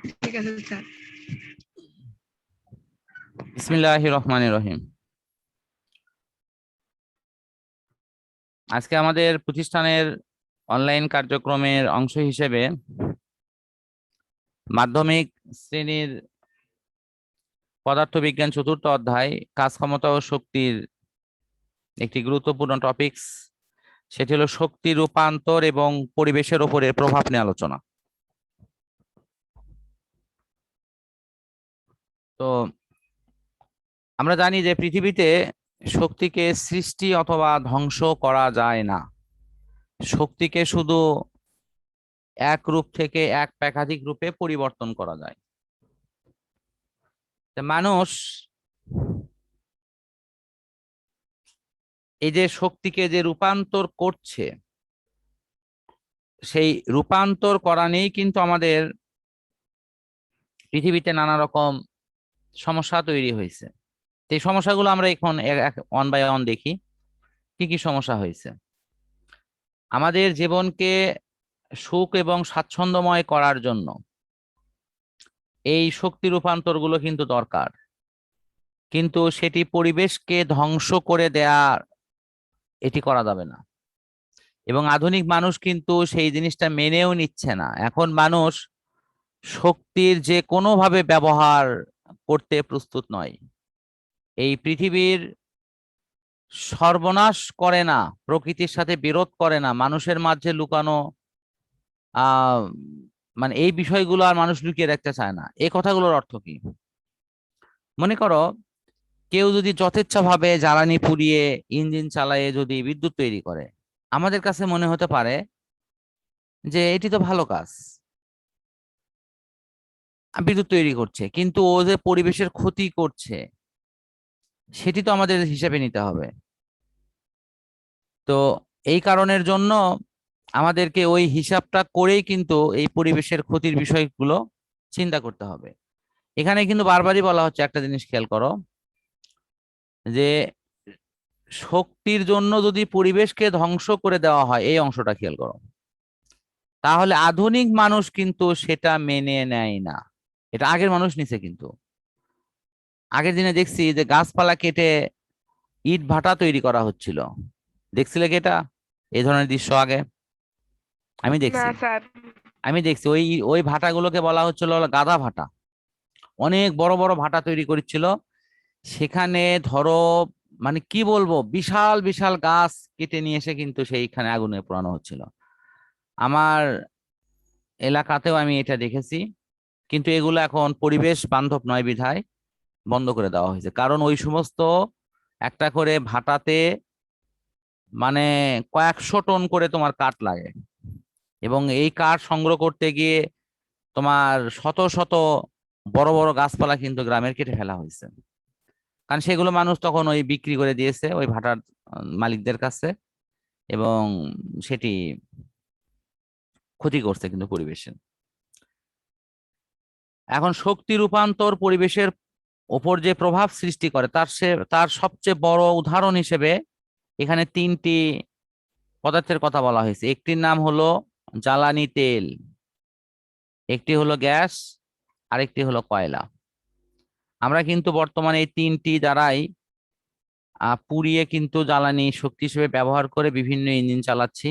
ঠিক আছে স্যার। বিসমিল্লাহির রহমানির রহিম। আজকে আমাদের প্রতিষ্ঠানের অনলাইন কার্যক্রমের অংশ হিসেবে মাধ্যমিক শ্রেণীর পদার্থবিজ্ঞান চতুর্থ অধ্যায় কাজ ক্ষমতা ও শক্তির একটি গুরুত্বপূর্ণ টপিকস, সেটি হলো শক্তি রূপান্তর এবং পরিবেশের উপরে প্রভাব নিয়ে আলোচনা। তো আমরা জানি যে পৃথিবীতে শক্তিকে সৃষ্টি অথবা ধ্বংস করা যায় না। শক্তিকে শুধু এক রূপ থেকে একাধিক রূপে পরিবর্তন করা যায়। মানুষ এই যে শক্তিকে যে রূপান্তর করছে, সেই রূপান্তর করা নিয়েই কিন্তু আমাদের পৃথিবীতে নানা রকম সমস্যা তৈরি হয়েছে। এই সমস্যাগুলো আমরা এখন ওয়ান বাই ওয়ান দেখি কি কি সমস্যা হয়েছে। আমাদের জীবনকে সুখ এবং স্বাচ্ছন্দ্যময় করার জন্য এই শক্তি রূপান্তর গুলো কিন্তু দরকার, কিন্তু সেটি পরিবেশকে ধ্বংস করে দেয়া এটি করা যাবে না। এবং আধুনিক মানুষ কিন্তু সেই জিনিসটা মেনেও নিচ্ছে না। এখন মানুষ শক্তির যে কোনোভাবে ব্যবহার করতে প্রস্তুত নয়। এই পৃথিবীর সর্বনাশ করে না, প্রকৃতির সাথে বিরোধ করে না, মানুষের মাঝে লুকানো আহ মানে এই বিষয়গুলো আর মানুষ লুকিয়ে রাখতে চায় না। এই কথাগুলোর অর্থ কি? মনে করো কেউ যদি যথেচ্ছভাবে জ্বালানি পুড়িয়ে ইঞ্জিন চালায়ে যদি বিদ্যুৎ তৈরি করে, আমাদের কাছে মনে হতে পারে যে এটি তো ভালো কাজ, বিদ্যুৎ তৈরি করছে, কিন্তু ও যে পরিবেশের ক্ষতি করছে সেটি তো আমাদের হিসেবে নিতে হবে। তো এই কারণের জন্য আমাদেরকে ওই হিসাবটা করেই কিন্তু এই পরিবেশের ক্ষতির বিষয়গুলো চিন্তা করতে হবে। এখানে কিন্তু বারবারই বলা হচ্ছে, একটা জিনিস খেয়াল করো, যে শক্তির জন্য যদি পরিবেশকে ধ্বংস করে দেওয়া হয়, এই অংশটা খেয়াল করো, তাহলে আধুনিক মানুষ কিন্তু সেটা মেনে নেয় না। এটা আগের মানুষ নিছে, কিন্তু আগের দিনে দেখছি যে গাছপালা কেটে ইট ভাটা তৈরি করা হচ্ছিল। দেখছিলে কি এটা, এই ধরনের দৃশ্য আগে? আমি না দেখছি স্যার। আমি দেখছি ওই ওই ভাটাগুলোকে বলা হচ্ছিল হলো গাদা ভাটা। অনেক বড় বড় ভাটা তৈরি করেছিল। সেখানে ধরো মানে কি বলবো, বিশাল বিশাল গাছ কেটে নিয়ে এসে কিন্তু সেইখানে আগুনে পোড়ানো হচ্ছিল। আমার এলাকাতেও আমি এটা দেখেছি, কিন্তু এগুলো এখন পরিবেশ বান্ধব নয় বিধায় বন্ধ করে দেওয়া হয়েছে। কারণ ওই সমস্ত একটা করে ভাটাতে মানে কয়েকশো টন করে তোমার কাঠ লাগে, এবং এই কাঠ সংগ্রহ করতে গিয়ে তোমার শত শত বড় বড় গাছপালা কিন্তু গ্রামের কেটে ফেলা হয়েছে। কারণ সেগুলো মানুষ তখন ওই বিক্রি করে দিয়েছে ওই ভাটার মালিকদের কাছে, এবং সেটি ক্ষতি করছে কিন্তু পরিবেশে। এখন শক্তি রূপান্তর পরিবেশের ওপর যে প্রভাব সৃষ্টি করে তার সবচেয়ে বড় উদাহরণ হিসেবে এখানে তিনটি পদার্থের কথা বলা হয়েছে। একটির নাম হলো জ্বালানি তেল, একটি হলো গ্যাস, আরেকটি হলো কয়লা। আমরা কিন্তু বর্তমানে এই তিনটি দ্বারাই পুড়িয়ে কিন্তু জ্বালানি শক্তি হিসেবে ব্যবহার করে বিভিন্ন ইঞ্জিন চালাচ্ছি,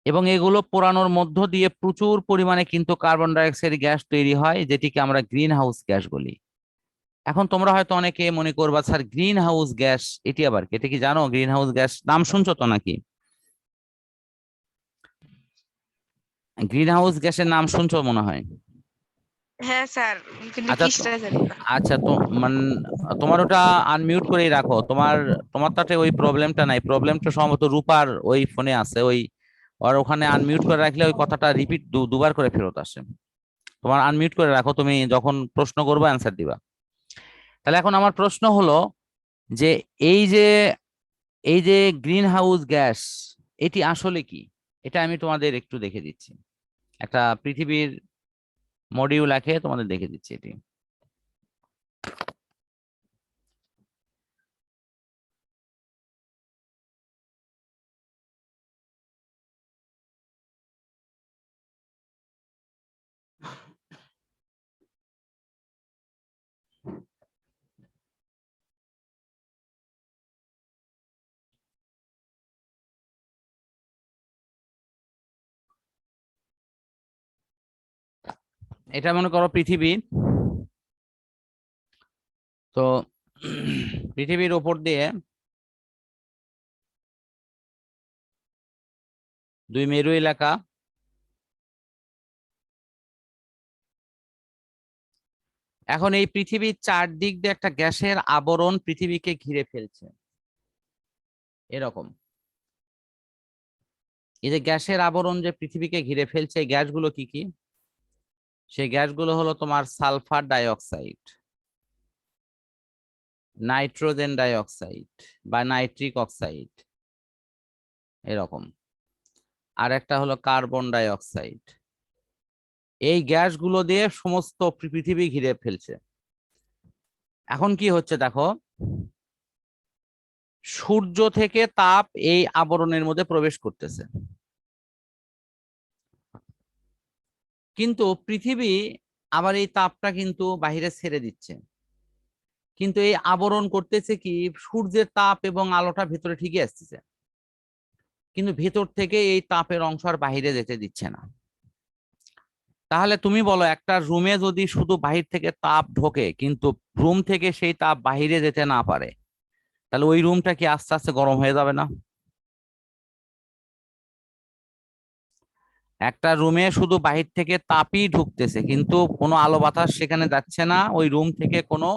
এবং এগুলো পোড়ানোর মধ্য দিয়ে প্রচুর পরিমাণে কিন্তু কার্বন ডাই অক্সাইড গ্যাস তৈরি হয়, যেটিকে আমরা গ্রিন হাউস গ্যাস বলি। এখন তোমরা হয়তো অনেকে মনে করবা, স্যার গ্রিন হাউস গ্যাস এটি আবার কি? এটা কি জানো? গ্রিন হাউস গ্যাস নাম শুনছো তো নাকি? গ্রিন হাউস গ্যাসের নাম শুনছো মনে হয়। হ্যাঁ স্যার, কিন্তু আচ্ছা কিসটা জানি না। আচ্ছা, তো মানে তোমার ওটা আনমিউট করেই রাখো। তোমার তাতে ওই প্রবলেমটা নাই। প্রবলেমটা সম্ভবত রূপার ওই ফোনে আছে, ওই আর ওখানে আনমিউট করে রাখলে ওই কথাটা রিপিট দুবার করে ফেরত আসে। তোমার আনমিউট করে রাখো, তুমি যখন প্রশ্ন করবে অ্যান্সার দিবা। তাহলে এখন আমার প্রশ্ন হলো যে এই যে এই যে গ্রিন হাউস গ্যাস এটি আসলে কি? এটা আমি তোমাদের একটু দেখে দিচ্ছি। একটা পৃথিবীর মডিউল এঁকে তোমাদের দেখে দিচ্ছি এটি। এটা মনে করো পৃথিবী। তো পৃথিবীর উপর দিয়ে দুই মেরু এলাকা, এখন এই পৃথিবীর চারদিক দিয়ে একটা গ্যাসের আবরণ পৃথিবীকে ঘিরে ফেলছে এরকম। এই যে গ্যাসের আবরণ যে পৃথিবীকে ঘিরে ফেলছে, এই গ্যাসগুলো কি কি? সেই গ্যাসগুলো হলো তোমার সালফার ডাইঅক্সাইড, নাইট্রোজেন ডাইঅক্সাইড বা নাইট্রিক অক্সাইড এরকম, আর একটা হলো কার্বন ডাইঅক্সাইড। এই গ্যাসগুলো দিয়ে সমস্ত পৃথিবী ঘিরে ফেলছে। এখন কি হচ্ছে দেখো, সূর্য থেকে তাপ এই আবরণের মধ্যে প্রবেশ করতেছে, কিন্তু পৃথিবী আবার এই তাপটা কিন্তু বাহিরে ছেড়ে দিচ্ছে। কিন্তু এই আবরণ করতেছে কি, সূর্যের তাপ এবং আলোটা ভেতরে ঠিকই আসতেছে, কিন্তু ভেতর থেকে এই তাপের অংশ আর বাহিরে যেতে দিচ্ছে না। তাহলে তুমি বলো, একটা রুমে যদি শুধু বাহির থেকে তাপ ঢোকে কিন্তু রুম থেকে সেই তাপ বাহিরে যেতে না পারে, তাহলে ওই রুমটা কি আস্তে আস্তে গরম হয়ে যাবে না? একটা রুমে শুধু বাহির থেকে তাপই ঢুকতেছে কিন্তু কোনো আলো বাতাস সেখানে যাচ্ছে না, ওই রুম থেকে কোনো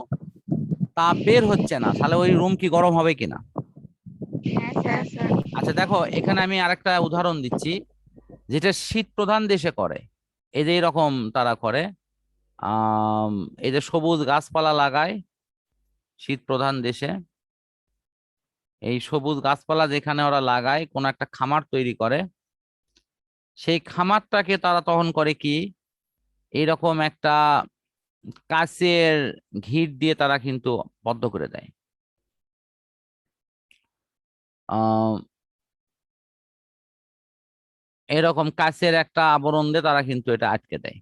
তাপ বের হচ্ছে না, তাহলে ওই রুম কি গরম হবে কিনা? হ্যাঁ স্যার। আচ্ছা দেখো, এখানে আমি আরেকটা উদাহরণ দিচ্ছি, যেটা শীত প্রধান দেশে করে। এই যে এরকম তারা করে, আহ এই যে সবুজ গাছপালা লাগায় শীত প্রধান দেশে, এই সবুজ গাছপালা যেখানে ওরা লাগায় কোন একটা খামার তৈরি করে, সেই খামারটাকে তারা তখন করে কি, এইরকম একটা কাচের ঘির দিয়ে তারা কিন্তু বদ্ধ করে দেয়। আহ এরকম কাচের একটা আবরণ দিয়ে তারা কিন্তু এটা আটকে দেয়।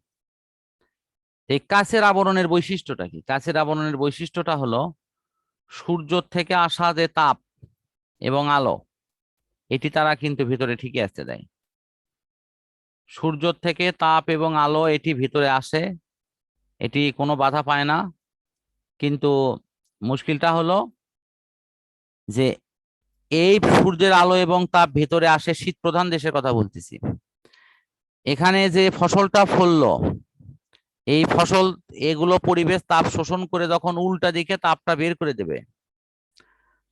এই কাচের আবরণের বৈশিষ্ট্যটা কি? কাচের আবরণের বৈশিষ্ট্যটা হলো সূর্য থেকে আসা যে তাপ এবং আলো, এটি তারা কিন্তু ভিতরে ঠিকই আসতে দেয়। সূর্য থেকে তাপ এবং আলো এটি ভিতরে আসে, এটি কোনো বাধা পায় না। কিন্তু মুশকিলটা হলো যে এই সূর্যের আলো এবং তাপ ভেতরে আসে, শীত প্রধান দেশের কথা বলতেছি, এখানে যে ফসলটা ফললো, এই ফসল এগুলো পরিবেশ তাপ শোষণ করে যখন উল্টা দিকে তাপটা বের করে দেবে,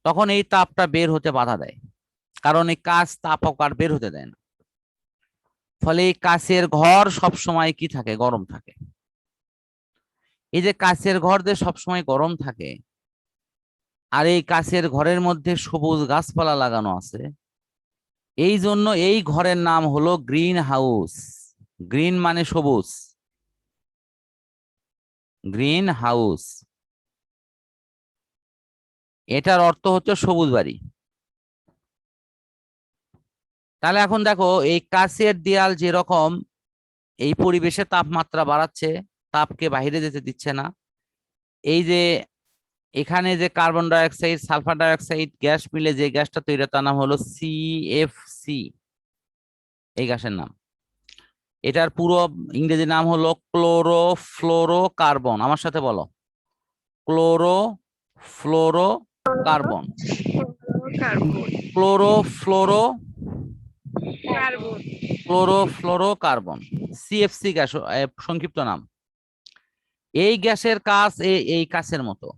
তখন এই তাপটা বের হতে বাধা দেয়, কারণ এই কাঁচ তাপক আর বের হতে দেয় না। ফলে এই কাঁচের ঘর সব সময় কি থাকে, গরম থাকে। এই যে কাঁচের ঘর যে সবসময় গরম থাকে, আর এই কাঁচের ঘরের মধ্যে সবুজ গাছপালা লাগানো আছে, এই জন্য এই ঘরের নাম হলো গ্রিন হাউস। গ্রিন মানে সবুজ, গ্রিন হাউস, এটার অর্থ হচ্ছে সবুজ বাড়ি। তাহলে এখন দেখো, এই কাঁচের দেয়াল যেরকম এই পরিবেশে তাপমাত্রা বাড়াচ্ছে, তাপকে বাইরে যেতে দিচ্ছে না, এই যে এখানে যে carbon dioxide sulphur dioxide gas মিলে যে গ্যাসটা তৈরি, তার নাম হলো সিএফসি, এই গ্যাসের নাম। এটার পুরো ইংরেজি নাম হলো ক্লোরোফ্লোরো কার্বন। আমার সাথে বলো, chlorofluoro carbon. Carbon. Chlorofluoro carbon. Chlorofluoro carbon, CFC gas সংক্ষিপ্ত নাম। এই গ্যাসের কাজ এই কাছের মতো,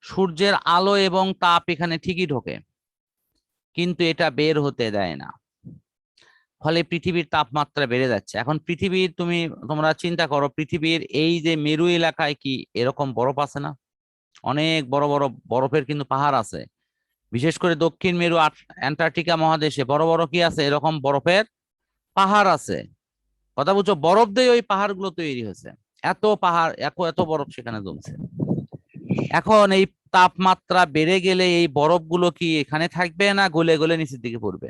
সূর্যের আলো এবং তাপ এখানে ঠিকই ঢোকে, কিন্তু এটা বের হতে দেয় না। ফলে পৃথিবীর তাপমাত্রা বেড়ে যাচ্ছে। এখন পৃথিবীর তোমরা চিন্তা করো, পৃথিবীর এই যে মেরু এলাকায় কি এরকম বরফ আছে না? অনেক বড় বড় বরফের কিন্তু পাহাড় আছে, বিশেষ করে দক্ষিণ মেরু অ্যান্টার্কটিকা মহাদেশে বড় বড় কি আছে, এরকম বরফের পাহাড় আছে। কথা বুঝছো, বরফ দিয়ে ওই পাহাড়গুলো তৈরি হয়েছে। এত পাহাড়, এত এত বরফ সেখানে জমছে। এখন এই তাপমাত্রা বেড়ে গেলে এই বরফগুলো কি এখানে থাকবে না গলে গলে নিচের দিকে পড়বে?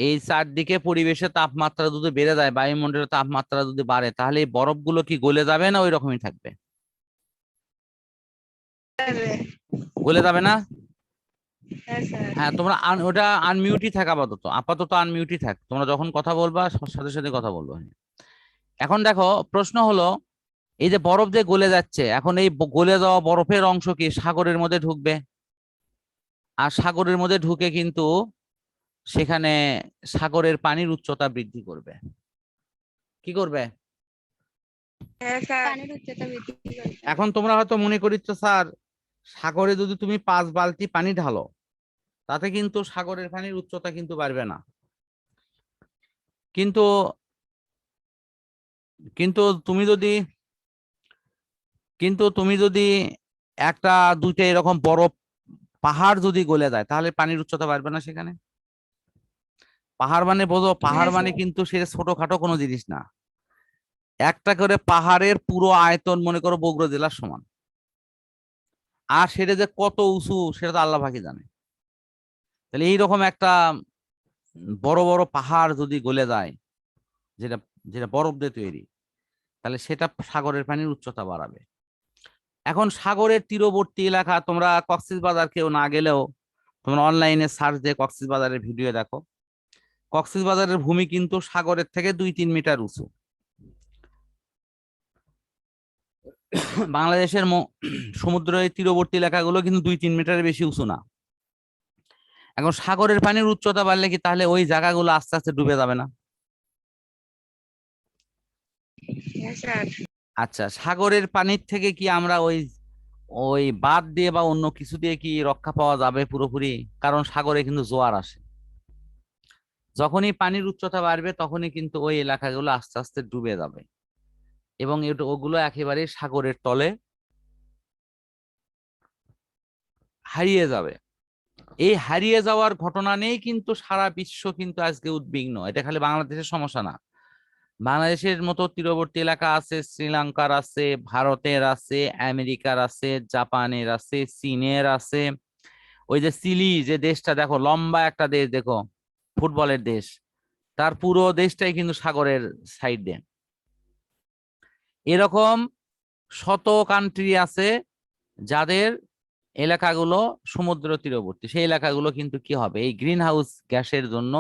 এই চারদিকে পরিবেশে তাপমাত্রা যদি বেড়ে যায়, বায়ুমণ্ডলের তাপমাত্রা যদি বাড়ে, তাহলে এই বরফগুলো কি গলে যাবে না ওই রকমই থাকবে? গলে যাবে না? হ্যাঁ স্যার। হ্যাঁ তোমরা ওটা আনমিউটই থাক, আপাতত আপাতত আনমিউটই থাক, তোমরা যখন কথা বলবা সাথে সাথে কথা বলবো। এখন দেখো প্রশ্ন হলো, এই যে বরফ যে গলে যাচ্ছে, এখন এই গলে যাওয়া বরফের অংশ কি সাগরের মধ্যে ঢুকবে, আর সাগরের মধ্যে ঢুকে কিন্তু সেখানে সাগরের পানির উচ্চতা বৃদ্ধি করবে। কি করবে? হ্যাঁ স্যার। পানির উচ্চতা বৃদ্ধি করবে। এখন তোমরা হয়তো মনে করিচ্ছ স্যার, সাগরে যদি তুমি 5 বালতি পানি ঢালো, তাতে কিন্তু সাগরের পানির উচ্চতা কিন্তু বাড়বে না। কিন্তু কিন্তু তুমি যদি কিন্তু তুমি যদি একটা দুইটা এরকম বরফ পাহাড় যদি গলে যায়, তাহলে পানির উচ্চতা বাড়বে না সেখানে? পাহাড় মানে বোঝো, পাহাড় হ্যাঁ মানে স্যার। কিন্তু সে ছোটখাটো কোনো জিনিস না। একটা করে পাহাড়ের পুরো আয়তন মনে করো বগুড়া জেলার সমান, আর সেটা যে কত উঁচু সেটা তো আল্লাহ পাকি জানে। তাহলে এইরকম একটা বড় বড় পাহাড় যদি গলে যায়, যেটা যেটা বরফ দিয়ে তৈরি, তাহলে সেটা সাগরের পানির উচ্চতা বাড়াবে। এখন সাগরের তীরবর্তী এলাকা, তোমরা কক্সবাজার কেউ না গেলেও তোমরা অনলাইনে সার্চ দিয়ে কক্সবাজারের ভিডিও দেখো। কক্সবাজারের ভূমি কিন্তু সাগরের থেকে 2-3 মিটার উঁচু। বাংলাদেশের সমুদ্রের তীরবর্তী এলাকাগুলো কিন্তু 2-3 মিটারের বেশি উঁচু না। এখন সাগরের পানির উচ্চতা বাড়লে কি তাহলে ওই জায়গাগুলো আস্তে আস্তে ডুবে যাবে না? হ্যাঁ স্যার। আচ্ছা, সাগরের পানির থেকে কি আমরা ওই ওই বাঁধ দিয়ে বা অন্য কিছু দিয়ে কি রক্ষা পাওয়া যাবে পুরোপুরি? কারণ সাগরে কিন্তু জোয়ার আসে, যখনই পানির উচ্চতা বাড়বে তখনই কিন্তু ওই এলাকাগুলো আস্তে আস্তে ডুবে যাবে, এবং ওগুলো একেবারে সাগরের তলে হারিয়ে যাবে। এই হারিয়ে যাওয়ার ঘটনা নেই কিন্তু সারা বিশ্ব কিন্তু আজকে উদ্বিগ্ন। এটা খালি বাংলাদেশের সমস্যা না, বাংলাদেশের মতো তীরবর্তী এলাকা আছে, শ্রীলঙ্কার আছে, ভারতের আছে, আমেরিকার আছে, জাপানের আছে, চীনের আছে। ওই যে চিলি যে দেশটা দেখো, লম্বা একটা দেশ দেখো, ফুটবলের দেশ, তার পুরো দেশটাই কিন্তু সাগরের সাইড দিয়ে। এরকম শত কান্ট্রি আছে যাদের এলাকাগুলো সমুদ্র তীরবর্তী। সেই এলাকাগুলো কিন্তু কি হবে, এই গ্রিন হাউস গ্যাসের জন্য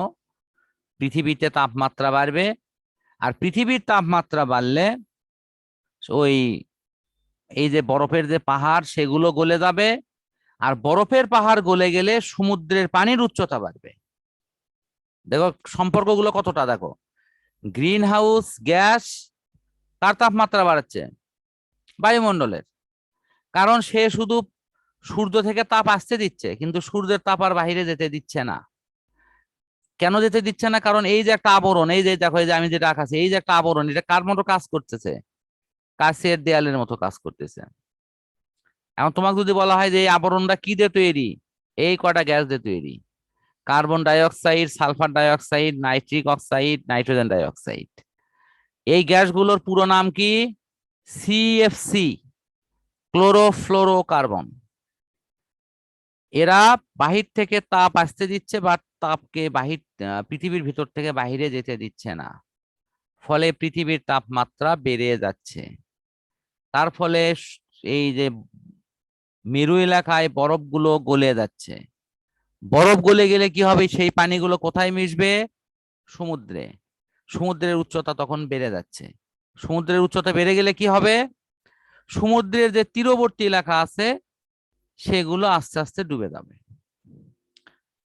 পৃথিবীতে তাপমাত্রা বাড়বে। আর পৃথিবীর তাপমাত্রা বাড়লে ওই এই যে বরফের যে পাহাড় সেগুলো গলে যাবে, আর বরফের পাহাড় গলে গেলে সমুদ্রের পানির উচ্চতা বাড়বে। দেখো সম্পর্কগুলো কতটা, দেখো গ্রিন হাউস গ্যাস তার তাপমাত্রা বাড়াচ্ছে বায়ুমণ্ডলের, কারণ সে শুধু সূর্য থেকে তাপ আসতে দিচ্ছে কিন্তু সূর্যের তাপ আর বাইরে যেতে দিচ্ছে না। কেন যেতে দিচ্ছে না? কারণ এই যে একটা আবরণ, এই যে দেখো, এই যে আমি যেটা আঁকাছি, এই যে একটা আবরণ, এটা কার মতো কাজ করতেছে? কাচের দেয়ালের মতো কাজ করতেছে। এখন তোমাকে যদি বলা হয় যে এই আবরণটা কি দিয়ে তৈরি, এই কটা গ্যাস দিয়ে তৈরি: carbon die oxide, sulphur die oxide, nitric oxide, nitrogen die oxide. এই গ্যাসগুলোর পুরো নাম কি? CFC, chlorofluorocarbon. এরা বাহির থেকে তাপ আসতে দিচ্ছে, বা তাপকে পৃথিবীর ভিতর থেকে বাহিরে যেতে দিচ্ছে না। ফলে পৃথিবীর তাপমাত্রা বেড়ে যাচ্ছে। তার ফলে এই যে মেরু এলাকায় বরফগুলো গলে যাচ্ছে। বরফ গলে গেলে কি হবে, সেই পানিগুলো কোথায় মিশবে? সমুদ্রে। সমুদ্রের উচ্চতা তখন বেড়ে যাচ্ছে। সমুদ্রের উচ্চতা বেড়ে গেলে কি হবে? সমুদ্রের যে তীরবর্তী এলাকা আছে সেগুলো আস্তে আস্তে ডুবে যাবে।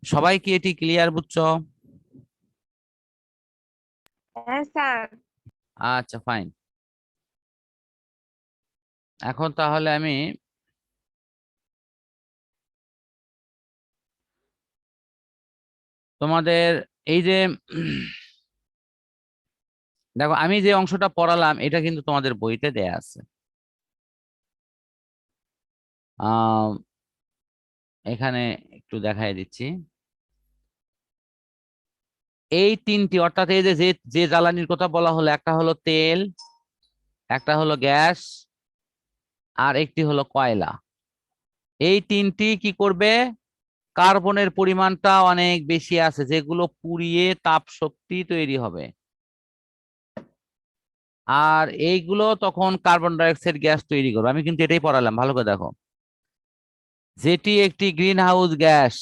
সবাই কি এটি ক্লিয়ার বুঝছো? হ্যাঁ স্যার। আচ্ছা ফাইন। এখন তাহলে আমি তোমাদের এই যে দেখো, আমি যে অংশটা পড়ালাম এটা কিন্তু তোমাদের বইতে দেয়া আছে। আহ এখানে একটু দেখাই দিচ্ছি। এই তিনটি, অর্থাৎ এই যে যে যে জ্বালানির কথা বলা হলো, একটা হলো তেল, একটা হলো গ্যাস, আর একটি হলো কয়লা। এই তিনটি কি করবে? কার্বনের পরিমাণটা অনেক বেশি আছে, যেগুলো পুড়িয়ে তাপ শক্তি তৈরি হবে। আর এইগুলো তখন কার্বন ডাই অক্সাইড গ্যাস তৈরি করবে। আমি কিন্তু এটাই পড়ালাম, ভালো করে দেখো। যেটি একটি গ্রিন হাউস গ্যাস,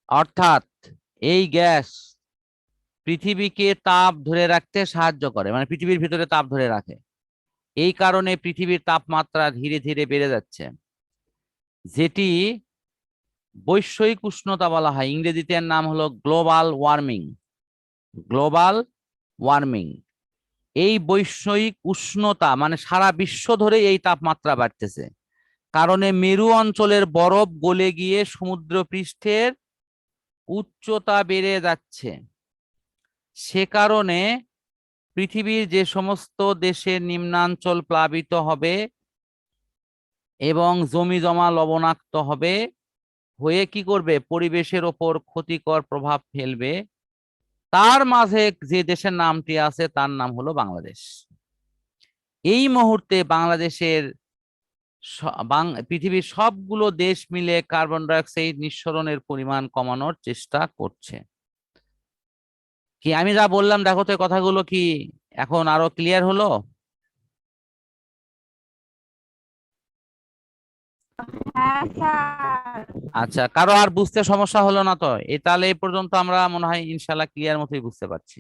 অর্থাৎ এই গ্যাস পৃথিবীকে তাপ ধরে রাখতে সাহায্য করে, মানে পৃথিবীর ভিতরে তাপ ধরে রাখে। এই কারণে পৃথিবীর তাপমাত্রা ধীরে ধীরে বেড়ে যাচ্ছে, যেটি বৈশ্বিক উষ্ণতা বলা হয়। ইংরেজিতে এর নাম হলো গ্লোবাল ওয়ার্মিং। Global warming. এই বৈশ্বিক উষ্ণতা মানে সারা বিশ্ব ধরে এই তাপমাত্রা বাড়তেছে, কারণে মেরু অঞ্চলের বরফ গলে গিয়ে সমুদ্র পৃষ্ঠের উচ্চতা বেড়ে যাচ্ছে। সে কারণে পৃথিবীর যে সমস্ত দেশের নিম্নাঞ্চল প্লাবিত হবে এবং জমি জমা লবণাক্ত হবে, হয়ে কি করবে, পরিবেশের ওপর ক্ষতিকর প্রভাব ফেলবে। তার মাঝে যে দেশের নামটি আছে তার নাম হলো বাংলাদেশ। এই মুহূর্তে বাংলাদেশের পৃথিবীর সবগুলো দেশ মিলে কার্বন ডাই অক্সাইড নিঃসরণের পরিমাণ কমানোর চেষ্টা করছে। কি আমি যা বললাম, দেখো তো কথাগুলো কি এখন আরো ক্লিয়ার হলো? হ্যাঁ স্যার। আচ্ছা, কারো আর বুঝতে সমস্যা হলো না তো? তাহলে এই পর্যন্ত আমরা মনে হয় ইনশাল্লাহ ক্লিয়ার মতোই বুঝতে পারছি।